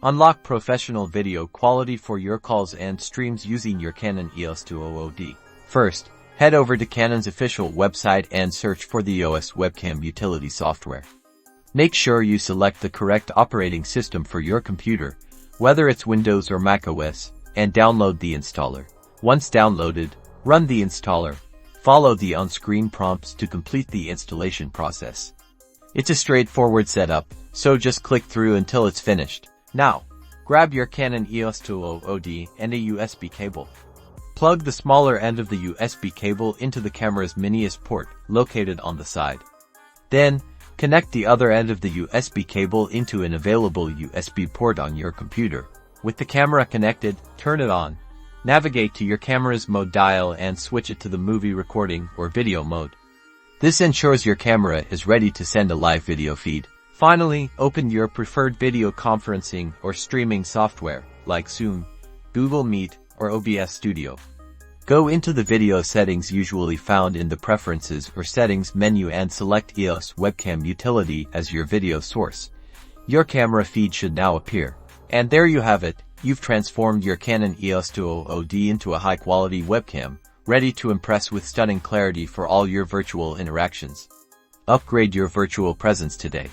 Unlock professional video quality for your calls and streams using your Canon EOS 2000d. First, head over to Canon's official website and search for the Eos Webcam utility software. Make sure you select the correct operating system for your computer, whether it's Windows or Mac OS, and download the installer. Once downloaded, run the installer. Follow the on-screen prompts to complete the installation process. It's a straightforward setup, so just click through until it's finished. Now, grab your Canon EOS 2000d and a USB cable. Plug the smaller end of the USB cable into the camera's mini-USB port, located on the side. Then, connect the other end of the USB cable into an available USB port on your computer. With the camera connected, turn it on. Navigate to your camera's mode dial and switch it to the movie recording or video mode. This ensures your camera is ready to send a live video feed. Finally, open your preferred video conferencing or streaming software, like Zoom, Google Meet, or OBS Studio. Go into the video settings usually found in the Preferences or Settings menu and select EOS Webcam Utility as your video source. Your camera feed should now appear. And there you have it, you've transformed your Canon EOS 2000d into a high-quality webcam, ready to impress with stunning clarity for all your virtual interactions. Upgrade your virtual presence today.